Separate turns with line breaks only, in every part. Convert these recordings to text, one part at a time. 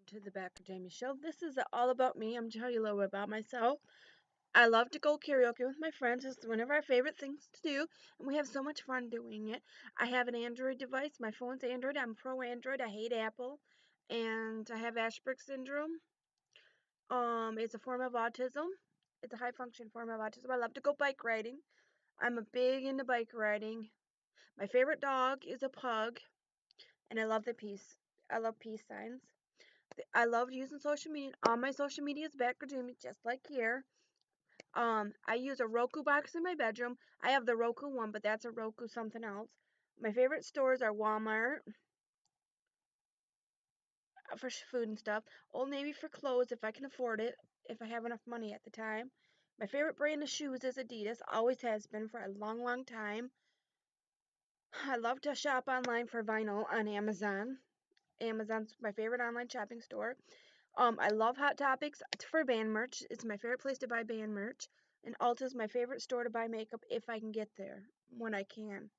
to the Batgirljamie Show. This is all about me. I'm telling you a little bit about myself. I love to go karaoke with my friends. It's one of our favorite things to do, and we have so much fun doing it. I have an Android device. My phone's Android. I'm pro Android. I hate Apple, and I have Asperger's syndrome. It's a form of autism. It's a high function form of autism. I love to go bike riding. I'm a big into bike riding. My favorite dog is a pug, and I love the peace. I love peace signs. I love using social media. All my social media is Batgirljamie, just like here. I use a Roku box in my bedroom. I have the Roku one, but that's a Roku something else. My favorite stores are Walmart for food and stuff, Old Navy for clothes if I can afford it, if I have enough money at the time. My favorite brand of shoes is Adidas, always has been for a long, long time. I love to shop online for vinyl on Amazon. Amazon's my favorite online shopping store. I love Hot Topics for band merch. It's my favorite place to buy band merch. And Ulta's my favorite store to buy makeup if I can get there when I can.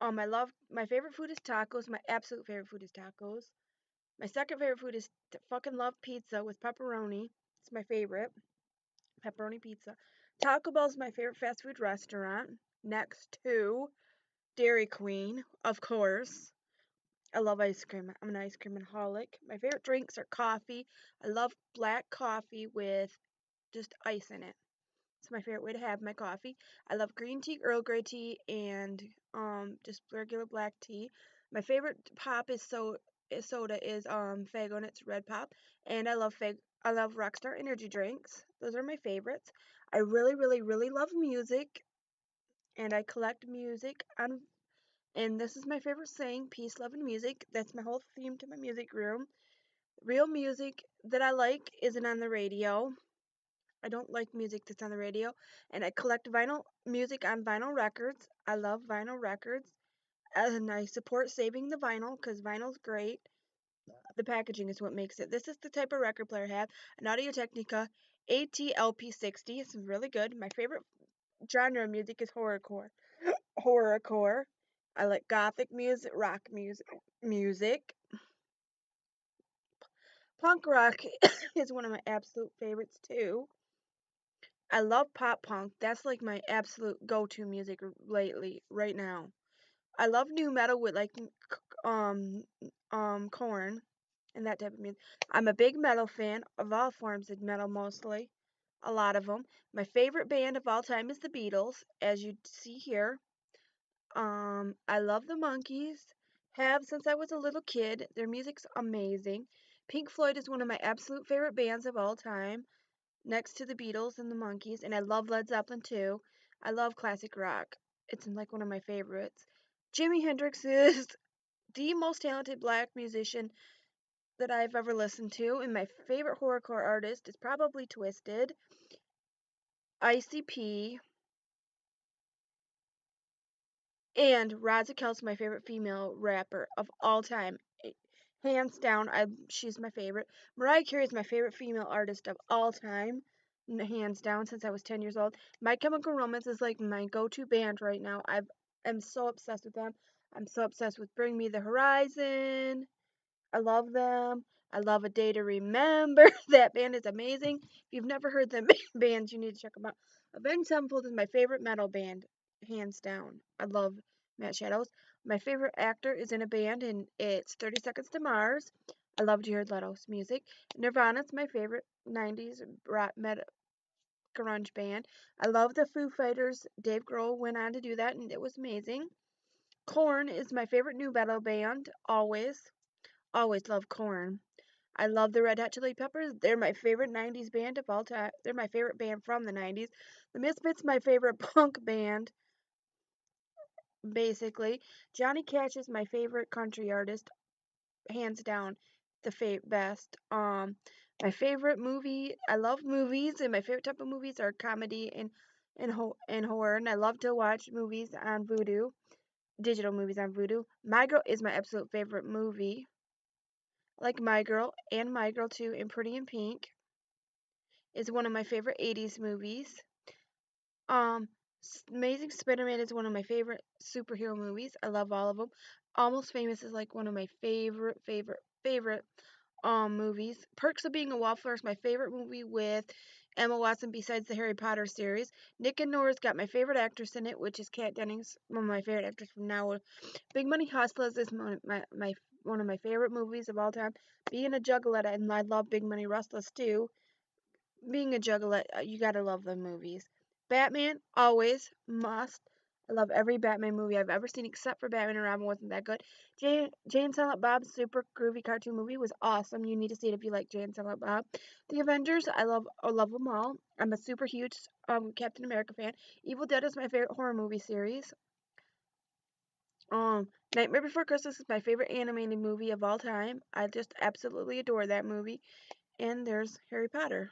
My favorite food is tacos. My absolute favorite food is tacos. My second favorite food is fucking love pizza with pepperoni. It's my favorite. Pepperoni pizza. Taco Bell's my favorite fast food restaurant. Next to Dairy Queen, of course. I love ice cream. I'm an ice cream aholic. My favorite drinks are coffee. I love black coffee with just ice in it. It's my favorite way to have my coffee. I love green tea, Earl Grey tea, and just regular black tea. My favorite pop is soda is Faygo and it's red pop, and I love ROCKSTAR energy drinks. Those are my favorites. I really, really, really love music, and I collect music on. And this is my favorite saying: peace, love, and music. That's my whole theme to my music room. Real music that I like isn't on the radio. I don't like music that's on the radio. And I collect vinyl music on vinyl records. I love vinyl records. And I support saving the vinyl because vinyl's great. The packaging is what makes it. This is the type of record player I have. An Audio-Technica ATLP60. It's really good. My favorite genre of music is horrorcore. Horrorcore. I like gothic music, rock music. Punk rock is one of my absolute favorites too. I love pop punk. That's like my absolute go-to music lately, right now. I love new metal with like um Korn and that type of music. I'm a big metal fan of all forms of metal mostly. A lot of them. My favorite band of all time is the Beatles, as you see here. I love the Monkees. Have since I was a little kid. Their music's amazing. Pink Floyd is one of my absolute favorite bands of all time, next to the Beatles and the Monkees, and I love Led Zeppelin too. I love classic rock. It's like one of my favorites. Jimi Hendrix is the most talented black musician that I've ever listened to, and my favorite horrorcore artist is probably Twisted. ICP, and Razakel's my favorite female rapper of all time. Hands down, she's my favorite. Mariah Carey is my favorite female artist of all time, hands down, since I was 10 years old. My Chemical Romance is like my go-to band right now. I'm so obsessed with them. I'm so obsessed with Bring Me the Horizon. I love them. I love A Day to Remember. That band is amazing. If you've never heard them bands, you need to check them out. Avenged Sevenfold is my favorite metal band, hands down. I love Matt Shadows. My favorite actor is in a band, and it's 30 Seconds to Mars. I love Jared Leto's music. Nirvana's my favorite 90s rock metal grunge band. I love the Foo Fighters. Dave Grohl went on to do that, and it was amazing. Korn is my favorite new metal band, always. Always love Korn. I love the Red Hot Chili Peppers. They're my favorite 90s band of all time. They're my favorite band from the 90s. The Misfits, my favorite punk band, basically. Johnny Cash is my favorite country artist, hands down, the best. My favorite movie, I love movies, and my favorite type of movies are comedy and horror, and I love to watch movies on Vudu, digital movies on Vudu. My Girl is my absolute favorite movie. Like My Girl and My Girl 2 and Pretty in Pink is one of my favorite 80s movies. Um, Amazing Spider-Man is one of my favorite superhero movies. I love all of them. Almost Famous is like one of my favorite movies. Perks of Being a Wallflower is my favorite movie with Emma Watson besides the Harry Potter series. Nick and Nora's got my favorite actress in it, which is Kat Dennings, one of my favorite actors from now on. Big Money Hustlers is one of my favorite movies of all time. Being a Juggalette, and I love Big Money Hustlers too. Being a Juggalette, you gotta love the movies. Batman, always, must. I love every Batman movie I've ever seen, except for Batman and Robin wasn't that good. Jay and Silent Bob's super groovy cartoon movie was awesome. You need to see it if you like Jay and Silent Bob. The Avengers, I love them all. I'm a super huge Captain America fan. Evil Dead is my favorite horror movie series. Nightmare Before Christmas is my favorite animated movie of all time. I just absolutely adore that movie. And there's Harry Potter.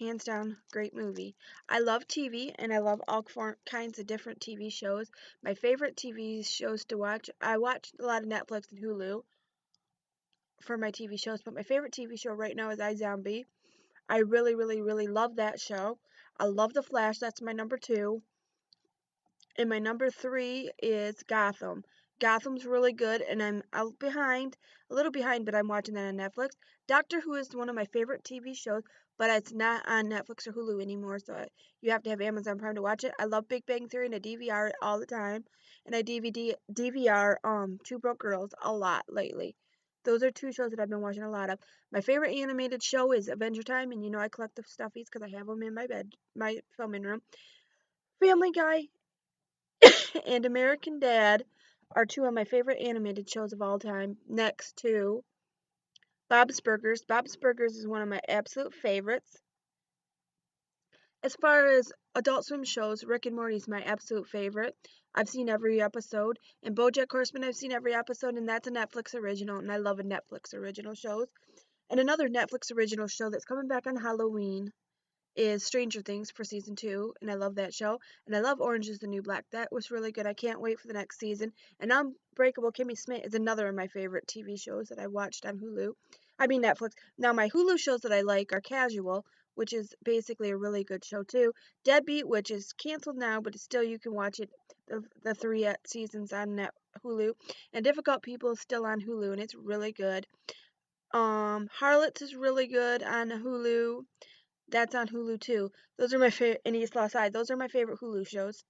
Hands down, great movie. I love TV and I love all kinds of different TV shows. My favorite TV shows to watch, I watch a lot of Netflix and Hulu for my TV shows, but my favorite TV show right now is iZombie. I really, really, really love that show. I love The Flash, that's my number 2. And my number 3 is Gotham. Gotham's really good, and I'm a little behind, but I'm watching that on Netflix. Doctor Who is one of my favorite TV shows, but it's not on Netflix or Hulu anymore, so you have to have Amazon Prime to watch it. I love Big Bang Theory, and I DVR it all the time, and I DVR Two Broke Girls a lot lately. Those are 2 shows that I've been watching a lot of. My favorite animated show is Adventure Time, and you know I collect the stuffies because I have them in my filming room. Family Guy and American Dad are 2 of my favorite animated shows of all time, next to Bob's Burgers. Bob's Burgers is one of my absolute favorites. As far as Adult Swim shows, Rick and Morty is my absolute favorite. I've seen every episode. And BoJack Horseman, I've seen every episode, and that's a Netflix original, and I love a Netflix original shows. And another Netflix original show that's coming back on Halloween is Stranger Things for season 2, and I love that show. And I love Orange is the New Black. That was really good. I can't wait for the next season. And Unbreakable Kimmy Schmidt is another of my favorite TV shows that I watched on Netflix. Now, my Hulu shows that I like are Casual, which is basically a really good show too. Deadbeat, which is canceled now, but still you can watch it. The 3 seasons on Hulu. And Difficult People is still on Hulu, and it's really good. Harlots is really good on Hulu. That's on Hulu too. Those are my favorite. And East Lost Side. Those are my favorite Hulu shows.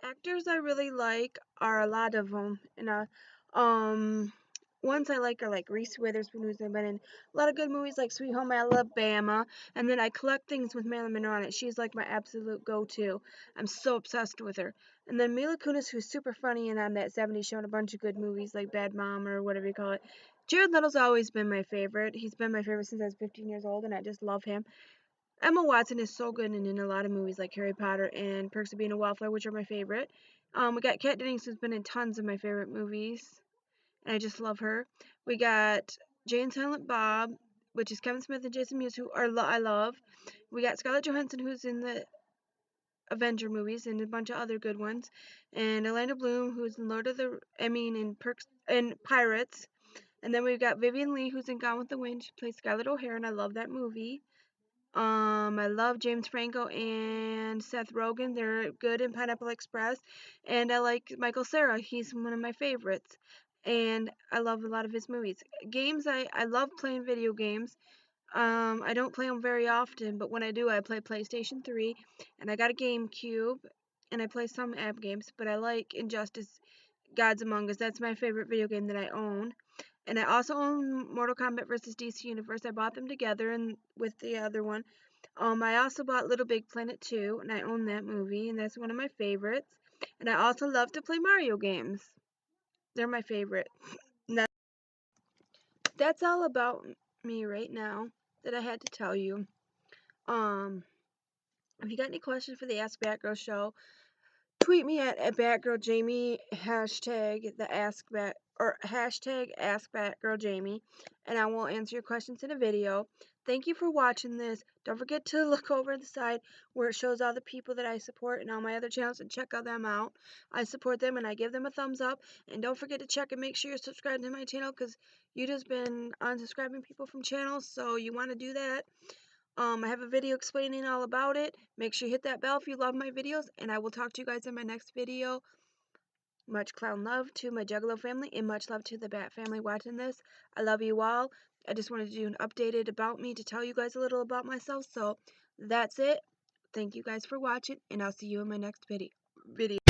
Actors I really like are a lot of them. And ones I like are like Reese Witherspoon, who's been in a lot of good movies like Sweet Home Alabama. And then I collect things with Marilyn Monroe on it. She's like my absolute go-to. I'm so obsessed with her. And then Mila Kunis, who's super funny and on that 70s show and a bunch of good movies like Bad Mom or whatever you call it. Jared Leto's always been my favorite. He's been my favorite since I was 15 years old, and I just love him. Emma Watson is so good and in a lot of movies like Harry Potter and Perks of Being a Wallflower, which are my favorite. We got Kat Dennings, who's been in tons of my favorite movies, and I just love her. We got Jay and Silent Bob, which is Kevin Smith and Jason Mewes, who I love. We got Scarlett Johansson, who's in the Avenger movies and a bunch of other good ones, and Orlando Bloom, who's in in Perks and Pirates. And then we've got Vivian Lee, who's in Gone with the Wind. She plays Scarlett O'Hara, and I love that movie. I love James Franco and Seth Rogen. They're good in Pineapple Express. And I like Michael Cera. He's one of my favorites. And I love a lot of his movies. Games, I love playing video games. I don't play them very often, but when I do, I play PlayStation 3. And I got a GameCube. And I play some app games, but I like Injustice Gods Among Us. That's my favorite video game that I own. And I also own Mortal Kombat vs. DC Universe. I bought them together and with the other one. I also bought LittleBIG Planet 2, and I own that movie, and that's one of my favorites. And I also love to play Mario games. They're my favorite. That's all about me right now that I had to tell you. If you got any questions for the Ask Batgirl show, tweet me at Batgirljamie, hashtag Ask Batgirljamie, and I will answer your questions in a video. Thank you for watching this. Don't forget to look over the side where it shows all the people that I support and all my other channels and check them out. I support them and I give them a thumbs up. And don't forget to check and make sure you're subscribed to my channel because you just been unsubscribing people from channels, so you want to do that. I have a video explaining all about it. Make sure you hit that bell if you love my videos, and I will talk to you guys in my next video. Much clown love to my Juggalo family, and much love to the Bat family watching this. I love you all. I just wanted to do an updated about me to tell you guys a little about myself. So that's it. Thank you guys for watching, and I'll see you in my next video.